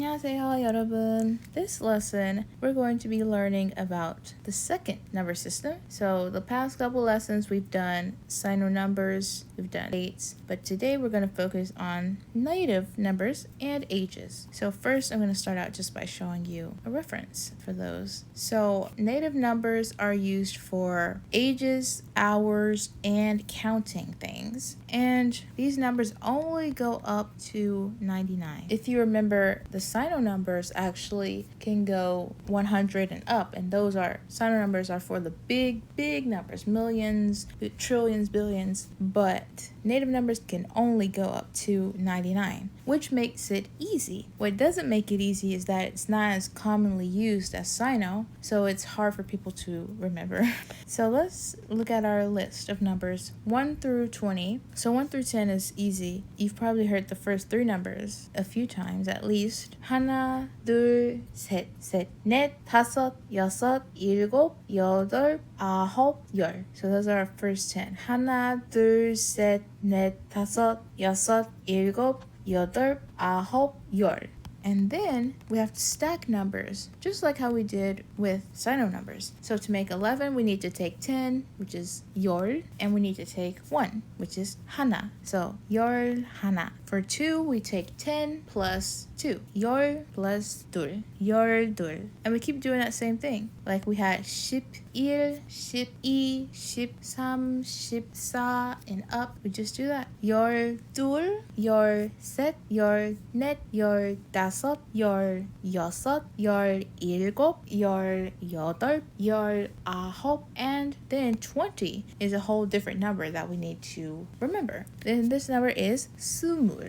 안녕하세요, 여러분. This lesson, we're going to be learning about the second number system. So the past couple lessons, we've done Sino numbers, we've done dates, but today we're going to focus on native numbers and ages. So first, I'm going to start out just by showing you a reference for those. So native numbers are used for ages, hours, and counting things. And these numbers only go up to 99. If you remember, the Sino numbers actually can go 100 and up, and those are Sino numbers are for the big numbers, millions, trillions, billions, but native numbers can only go up to 99, which makes it easy. What doesn't make it easy is that it's not as commonly used as Sino, so it's hard for people to remember. So let's look at our list of numbers 1 through 20. So 1 through 10 is easy. You've probably heard the first three numbers a few times at least. 하나, 둘, 셋, 넷, 다섯, 여섯, 일곱, 여덟, 아홉, 열. So those are our first 10. 하나, 둘, 셋, 넷, 다섯, 여섯, 일곱, 여덟, 아홉, 열. And then we have to stack numbers, just like how we did with Sino numbers. So to make 11, we need to take 10, which is 열, and we need to take 1, which is 하나. So 열 하나. For 2, we take 10 plus 2. 열 plus 둘. 열 둘. And we keep doing that same thing. Like we had 11, 12, 13, 14, and up. We just do that. 열 둘, 열 셋, 열 넷, 열 다섯, 열 여섯, 열 일곱, 열 여덟, 열 아홉, and then 20 is a whole different number that we need to remember. Then this number is 스물.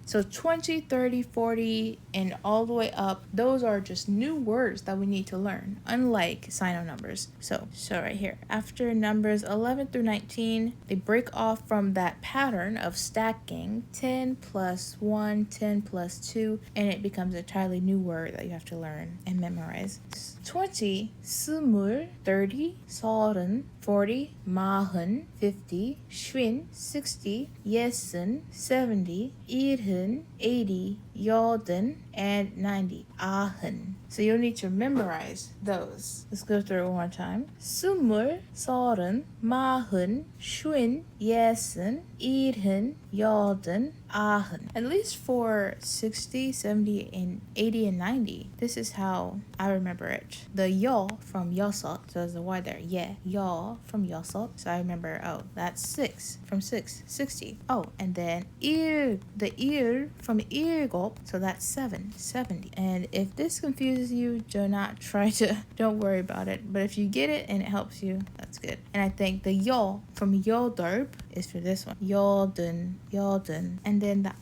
So 20, 30, 40, and all the way up, those are just new words that we need to learn, unlike Sino numbers. So right here, after numbers 11 through 19, they break off from that pattern of stacking 10 plus 1, 10 plus 2, and it becomes an entirely new word that you have to learn and memorize. 20, 스물, 30, 서른, 40, 마흔, 50, 쉰, 60, 예순, 70, 일흔, 80, 여든, and 90, 아흔. So you'll need to memorize those. Let's go through it one more time. 스물, 서른, 마흔, 쉰, 예순, 일흔, 여든, 아흔. At least for 60, 70, and 80, and 90, this is how I remember it. The 여 from 여섯, so there's a Y there. Yeah, 여 from 여섯. So I remember, oh, that's 6 from 6, 60. Oh, and then 일, the 일 from 일곱, so that's 7, 70. And if this confuses you, don't worry about it. But if you get it and it helps you, that's good. And I think the 여 from 여덟 is for this one. 여든. And then the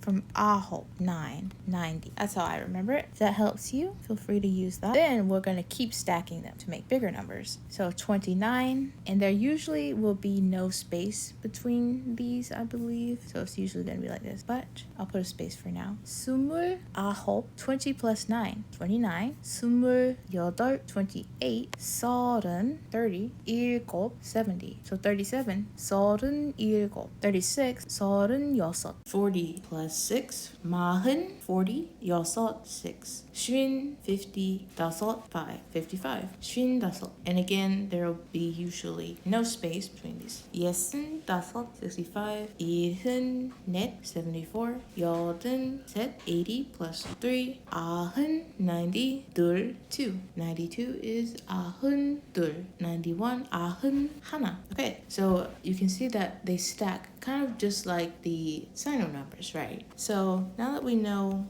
from 아홉, 9, 90. That's how I remember it. If that helps you, feel free to use that. Then we're going to keep stacking them to make bigger numbers. So 29, and there usually will be no space between these, I believe. So it's usually going to be like this, but I'll put a space for now. 스물 아홉, 20 plus 9, 29. 스물 여덟, 28. 서른, 30. 일곱, 70. So 37. 서른 일곱. 36. 서른 여섯. 40 plus 6. 마흔, 40. 여섯, 6. 쉰, 50. 다섯, 5. 55. 쉰 다섯. And again, there will be usually no space between these. 예순 다섯, 65. 일흔 넷, 74. 여든 셋, 80 plus 3. 아흔, 90. 둘, 2. 92 is 아흔 둘. 91, 아흔 하나. Okay, so you can see that they stack kind of just like the Sino numbers, right? So now that we know,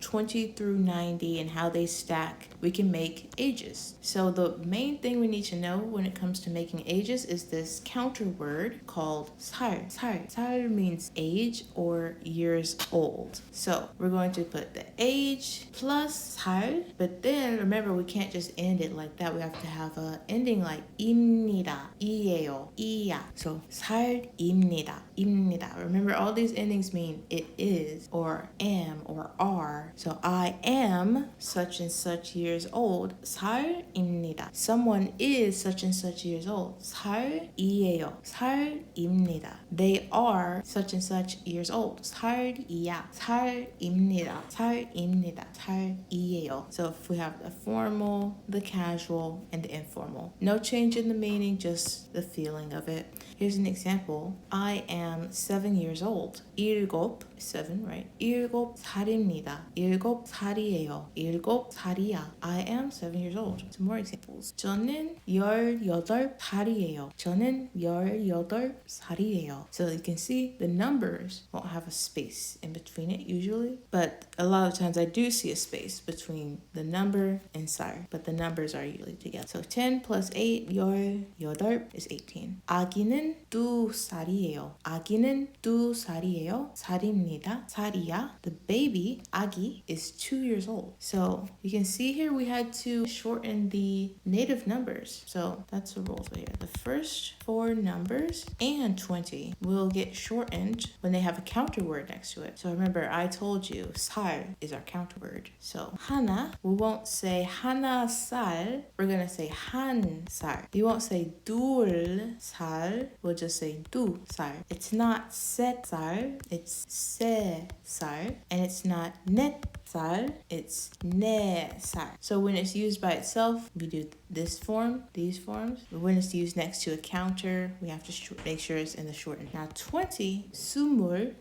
20 through 90 and how they stack, we can make ages. So the main thing we need to know when it comes to making ages is this counter word called 살. 살 means age or years old. So we're going to put the age plus 살, but then remember we can't just end it like that. We have to have a ending like 입니다, 이에요, 이야. So 살입니다. 살입니다. Remember, all these endings mean it is, or am, or are. So I am such and such years old. 살입니다. Someone is such and such years old. 살이에요. 살입니다. They are such and such years old. 살이야. 살입니다. 살입니다. 살이에요. So if we have the formal, the casual, and the informal. No change in the meaning, just the feeling of it. Here's an example. I am 7 years old. 일곱, 7, right? 일곱 살입니다. 일곱 살이에요. 일곱 살이야. I am 7 years old. Some more examples. 저는 18살이에요. 저는 18살이에요. So you can see the numbers won't have a space in between it usually, but a lot of times I do see a space between the number and 살, but the numbers are usually together. So 10 plus 8, 18 is 18. 아기는 2살이에요. 아기는 2살이에요. 살입니다. 살이야. The baby, 아기, is 2 years old. So you can see here we had to shorten the native numbers. So that's the rules right here. The first 4 numbers and 20 will get shortened when they have a counter word next to it. So remember, I told you 살 is our counter word. So 하나, we won't say 하나 살. We're gonna say 한 살. You won't say 둘 살. We'll just say 두 살. It's not 셋 살. It's 세 살. And it's not 넷 살. It's 네 살. So when it's used by itself, we do this form, these forms. But when it's used next to a counter, we have to make sure it's in the shortened. Now 20, 스물.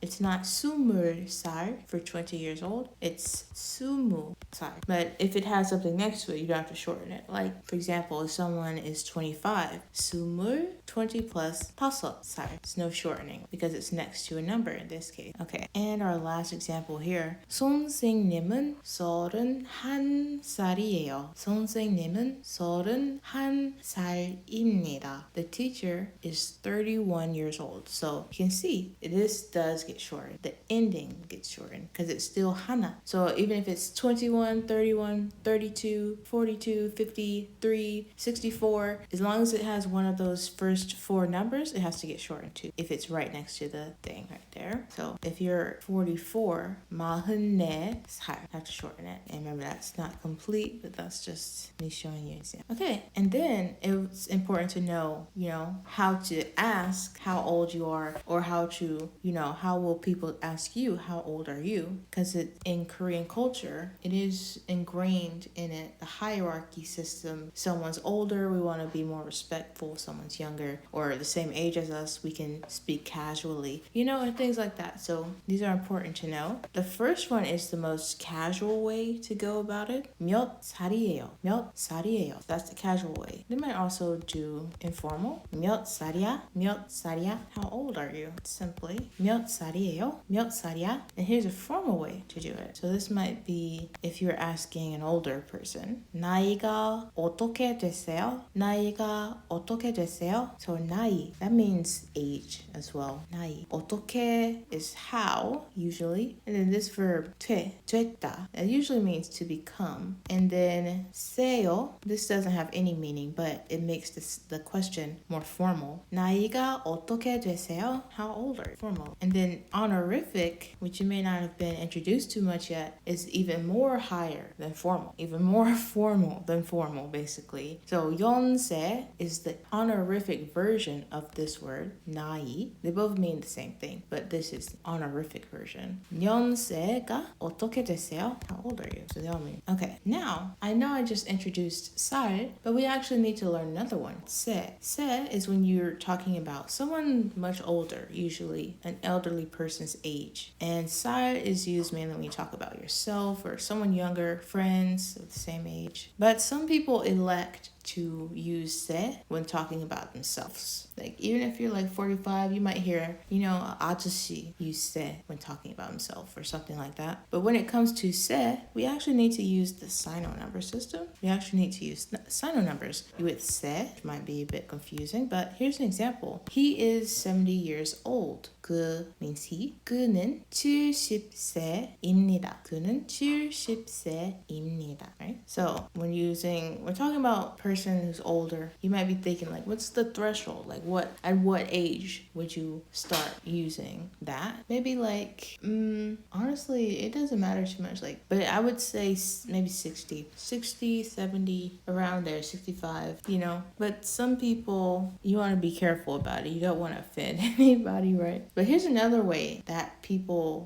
It's not 스물 살 for 20 years old. It's 스무 살. But if it has something next to it, you don't have to shorten it. Like, for example, if someone is 25, 스물, 20 plus 다섯 살. It's no shortening because it's next to a number in this case. Okay, and our last example here. 선생님은 31살이에요. 선생님은 31살입니다. The teacher is 31 years old. So you can see this does get shortened. The ending gets shortened because it's still 하나. So even if it's 21, 31, 32, 42, 53, 64, as long as it has one of those first 4 numbers, it has to get shortened too if it's right next to the thing right there. So if you're 44, 44살, I have to shorten it. And remember, that's not complete, but that's just me showing you an example. Okay, and then it's important to know, how to ask how old you are, or how to, how will people ask you, how old are you? Because in Korean culture, it is ingrained in it, the hierarchy system. Someone's older, we want to be more respectful. Someone's younger or the same age as us, we can speak casually, and things like that. So these are important to know. The first one is the most casual way to go about it. 몇 살이에요? 몇 살이에요? That's the casual way. They might also do informal. 몇 살이야? 몇 살이야? How old are you? Simply 몇 살이에요? 몇 살이야? And here's a formal way to do it. So this might be if you're asking an older person. 나이가 어떻게 되세요? 나이가 어떻게 되세요? So 나이, that means age as well. 나이. 어떻게 is how usually. And then this verb 됐다. That usually means to become. And then 세요. This doesn't have any meaning, but it makes the question more formal. 나이가 어떻게 되세요? How old are you? Formal. And then honorific, which you may not have been introduced to much yet, is even more higher than formal. Even more formal than formal, basically. So 연세 is the honorific version of this word, 나이. They both mean the same thing, but this is the honorific version. 연세가 어떻게 되세요? How old are you? So they all mean. Okay, now, I know I just introduced 살, but we actually need to learn another one. 세. 세 is when you're talking about someone much older, usually an elderly person's age. And 살 is used mainly when you talk about yourself or someone younger, friends of the same age. But some people elect to use 세 when talking about themselves. Like even if you're like 45, you might hear, 아저씨 use 세 when talking about himself or something like that. But when it comes to 세, we actually need to use the sino number system. We actually need to use sino numbers with 세, which might be a bit confusing, but here's an example. He is 70 years old. 그 means he. 그는 70세입니다. 그는 70세입니다. Right? So when we're talking about person who's older, you might be thinking like, what's the threshold? Like at what age would you start using that? Maybe like, honestly, it doesn't matter too much. Like, but I would say maybe 60, 70, around there, 65, But some people, you want to be careful about it. You don't want to offend anybody, right? But here's another way that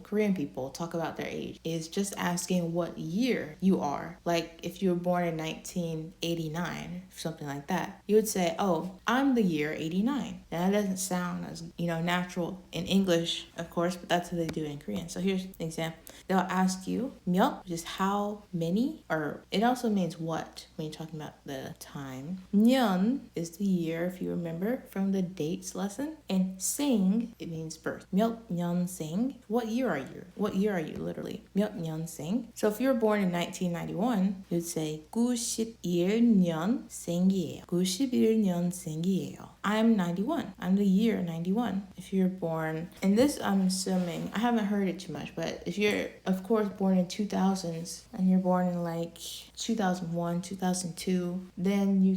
Korean people talk about their age is just asking what year you are. Like if you were born in 1989, something like that, you would say, oh, I'm the year 89. Now that doesn't sound as, natural in English, of course, but that's what they do in Korean. So here's an example. They'll ask you, 몇, which is how many, or it also means what when you're talking about the time. 년 is the year, if you remember from the dates lesson. And 생, it means birth. 몇 년생, what year are you? What year are you, literally? 몇 년생. So if you were born in 1991, you'd say 91년생이에요. 91년생이에요. I'm 91. I'm the year 91. If you're born, and this I'm assuming, I haven't heard it too much, but if you're, of course, born in 2000s and you're born in like 2001, 2002, then you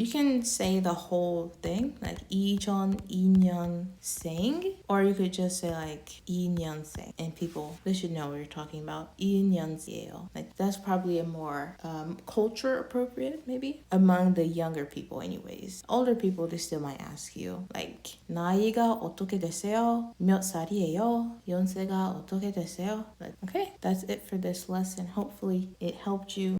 can say the whole thing, like 2002년생, or you could just say like 2년생, and people, they should know what you're talking about. 2년생이에요. Like that's probably a more culture appropriate, maybe, among the younger people anyways. Older people, they still might ask you like 나이가 어떻게 되세요? 몇 살이에요? 연세가 어떻게 되세요? But okay, that's it for this lesson. Hopefully it helped you